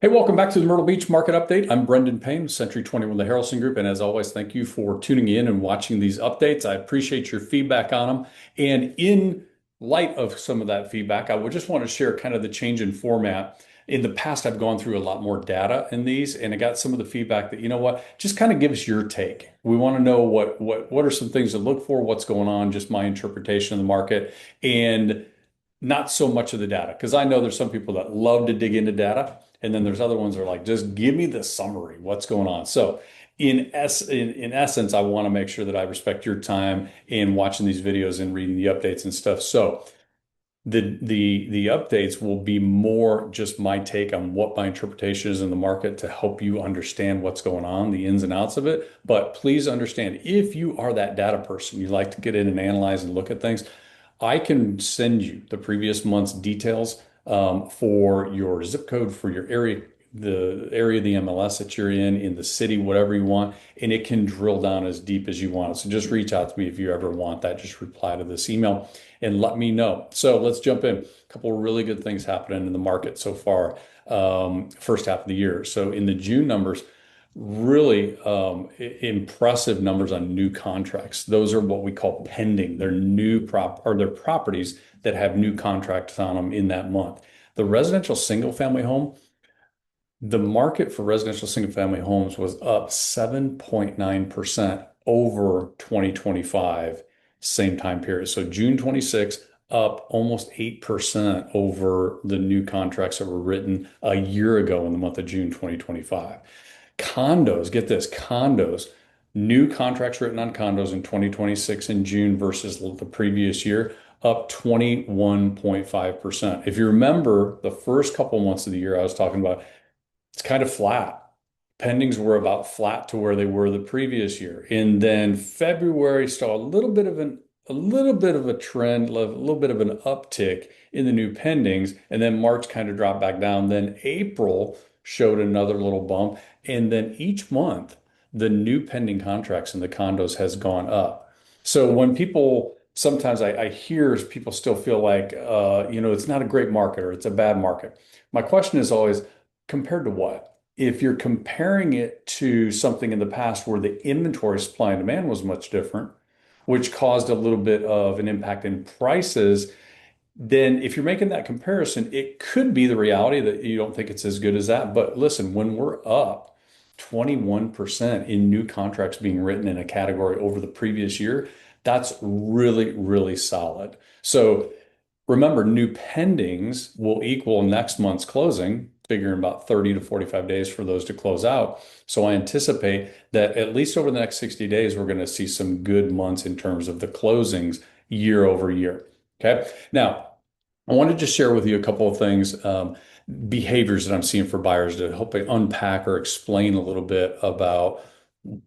Hey, welcome back to the Myrtle Beach Market Update. I'm Brendan Payne, Century 21, the Harrelson Group. And as always, thank you for tuning in and watching these updates. I appreciate your feedback on them. And in light of some of that feedback, I would just want to share kind of the change in format. In the past, I've gone through a lot more data in these, and I got some of the feedback that, you know what, just kind of give us your take. We want to know what are some things to look for, what's going on, just my interpretation of the market. And not so much of the data, because I know there's some people that love to dig into data, and then there's other ones that are like, just give me the summary, what's going on. So in essence, I want to make sure that I respect your time in watching these videos and reading the updates and stuff. So the updates will be more just my take on what my interpretation is in the market to help you understand what's going on, the ins and outs of it. But please understand, if you are that data person, you like to get in and analyze and look at things, I can send you the previous month's details for your zip code, for your area, the area of the MLS that you're in the city, whatever you want, and it can drill down as deep as you want. So just reach out to me if you ever want that. Just reply to this email and let me know. So let's jump in. A couple of really good things happening in the market so far, first half of the year. So in the June numbers, really impressive numbers on new contracts. Those are what we call pending. They're they're properties that have new contracts on them in that month. The residential single family home, the market for residential single family homes was up 7.9% over 2025, same time period. So June 26, up almost 8% over the new contracts that were written a year ago in the month of June 2025. Condos, get this, condos, new contracts written on condos in 2026 in June versus the previous year, up 21.5%. If you remember the first couple months of the year, I was talking about it's kind of flat. Pendings were about flat to where they were the previous year. And then February saw a little bit of a trend, a little bit of an uptick in the new pendings, and then March kind of dropped back down. Then April showed another little bump, and then each month the new pending contracts in the condos has gone up. So when people sometimes I hear people still feel like it's not a great market or it's a bad market. My question is always, compared to what? If you're comparing it to something in the past where the inventory supply and demand was much different, which caused a little bit of an impact in prices, then if you're making that comparison, it could be the reality that you don't think it's as good as that. But listen, when we're up 21% in new contracts being written in a category over the previous year, that's really, really solid. So remember, new pendings will equal next month's closing, figuring about 30 to 45 days for those to close out. So I anticipate that at least over the next 60 days, we're going to see some good months in terms of the closings year over year. Okay. Now, I wanted to just share with you a couple of things, behaviors that I'm seeing for buyers to help unpack or explain a little bit about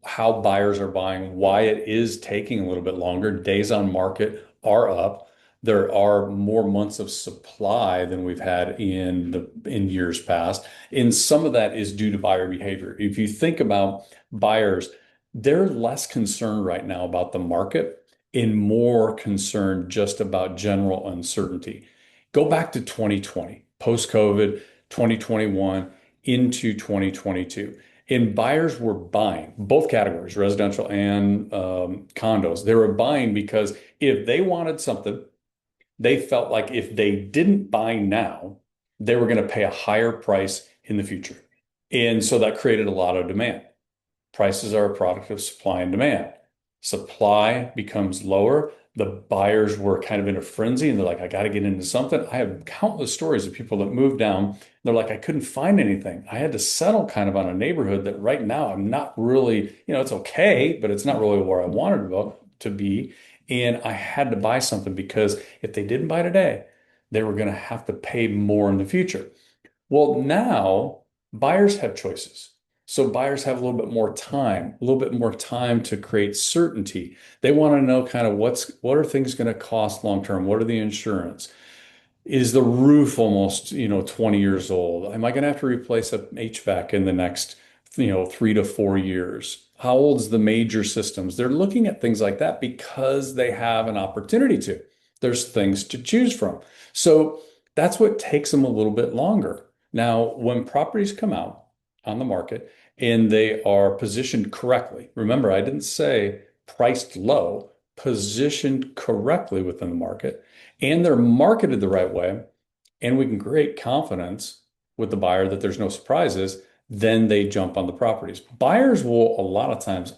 how buyers are buying, why it is taking a little bit longer. Days on market are up. There are more months of supply than we've had in years past. And some of that is due to buyer behavior. If you think about buyers, they're less concerned right now about the market and more concerned just about general uncertainty. Go back to 2020, post-COVID, 2021 into 2022. And buyers were buying both categories, residential and condos. They were buying because if they wanted something, they felt like if they didn't buy now, they were going to pay a higher price in the future. And so that created a lot of demand. Prices are a product of supply and demand. Supply becomes lower. The buyers were kind of in a frenzy and they're like, I got to get into something. I have countless stories of people that moved down. They're like, I couldn't find anything. I had to settle kind of on a neighborhood that right now I'm not really, it's okay, but it's not really where I wanted to be. And I had to buy something because if they didn't buy today, they were going to have to pay more in the future. Well, now buyers have choices. So buyers have a little bit more time to create certainty. They want to know kind of what are things going to cost long term? What are the insurance? Is the roof almost, 20 years old? Am I going to have to replace a HVAC in the next, 3 to 4 years? How old is the major systems? They're looking at things like that because they have an opportunity to. There's things to choose from. So that's what takes them a little bit longer. Now, when properties come out on the market and they are positioned correctly, remember, I didn't say priced low, positioned correctly within the market, and they're marketed the right way, and we can create confidence with the buyer that there's no surprises, then they jump on the properties. Buyers will, a lot of times,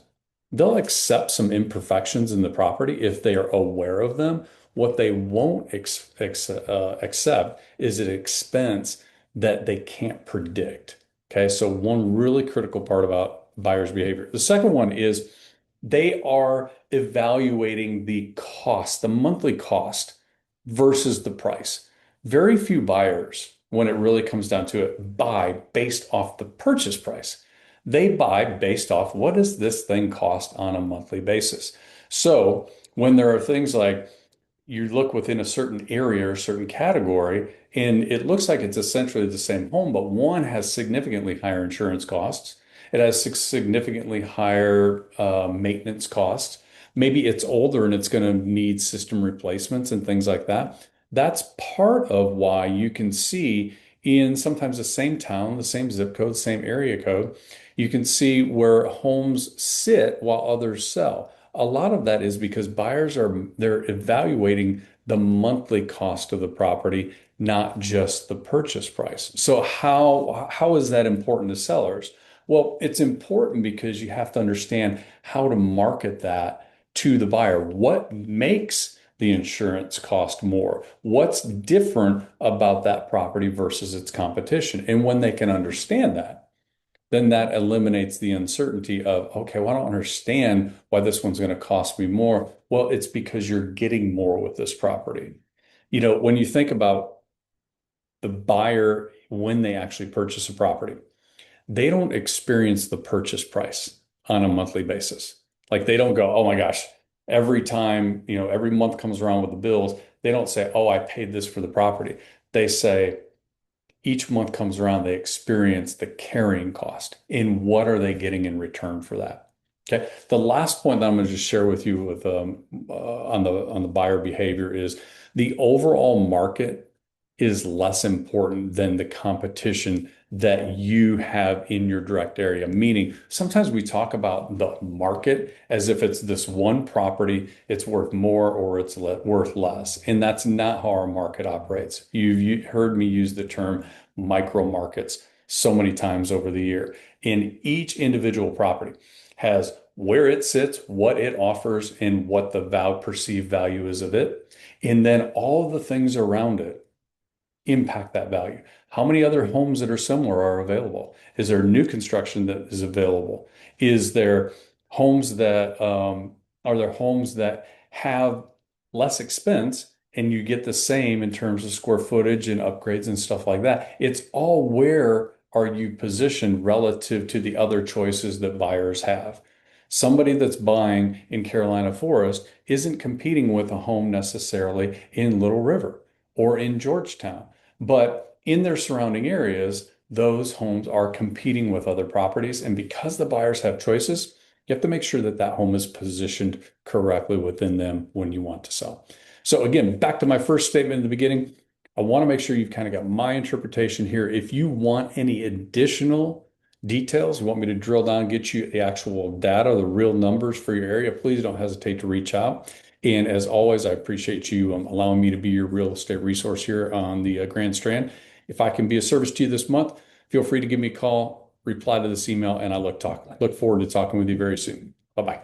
they'll accept some imperfections in the property if they are aware of them. What they won't accept is an expense that they can't predict. Okay, so one really critical part about buyer's behavior. The second one is they are evaluating the cost, the monthly cost versus the price. Very few buyers, when it really comes down to it, buy based off the purchase price. They buy based off what does this thing cost on a monthly basis. So when there are things like you look within a certain area or a certain category, and it looks like it's essentially the same home, but one has significantly higher insurance costs. It has significantly higher maintenance costs. Maybe it's older and it's going to need system replacements and things like that. That's part of why you can see in sometimes the same town, the same zip code, same area code, you can see where homes sit while others sell. A lot of that is because buyers are they're evaluating the monthly cost of the property, not just the purchase price. So how is that important to sellers? Well, it's important because you have to understand how to market that to the buyer. What makes the insurance cost more? What's different about that property versus its competition? And when they can understand that, then that eliminates the uncertainty of, okay, well, I don't understand why this one's going to cost me more. Well, it's because you're getting more with this property. When you think about the buyer when they actually purchase a property, they don't experience the purchase price on a monthly basis. Like they don't go, oh my gosh, every time, every month comes around with the bills, they don't say, oh, I paid this for the property. They say, each month comes around, they experience the carrying cost and what are they getting in return for that? Okay. The last point that I'm going to just share with you with on the buyer behavior is the overall market is less important than the competition that you have in your direct area. Meaning, sometimes we talk about the market as if it's this one property, it's worth more or it's worth less. And that's not how our market operates. You've heard me use the term micro markets so many times over the year. And each individual property has where it sits, what it offers, and what the perceived value is of it. And then all the things around it impact that value. How many other homes that are similar are available? Is there new construction that is available? Is there homes that are there homes that have less expense and you get the same in terms of square footage and upgrades and stuff like that? It's all where are you positioned relative to the other choices that buyers have. Somebody that's buying in Carolina Forest isn't competing with a home necessarily in Little River or in Georgetown. But in their surrounding areas, those homes are competing with other properties. And because the buyers have choices, you have to make sure that that home is positioned correctly within them when you want to sell. So again, back to my first statement in the beginning, I want to make sure you've kind of got my interpretation here. If you want any additional details, you want me to drill down, get you the actual data, the real numbers for your area, please don't hesitate to reach out. And as always, I appreciate you allowing me to be your real estate resource here on the Grand Strand. If I can be a service to you this month, feel free to give me a call, reply to this email, and I look forward to talking with you very soon. Bye bye.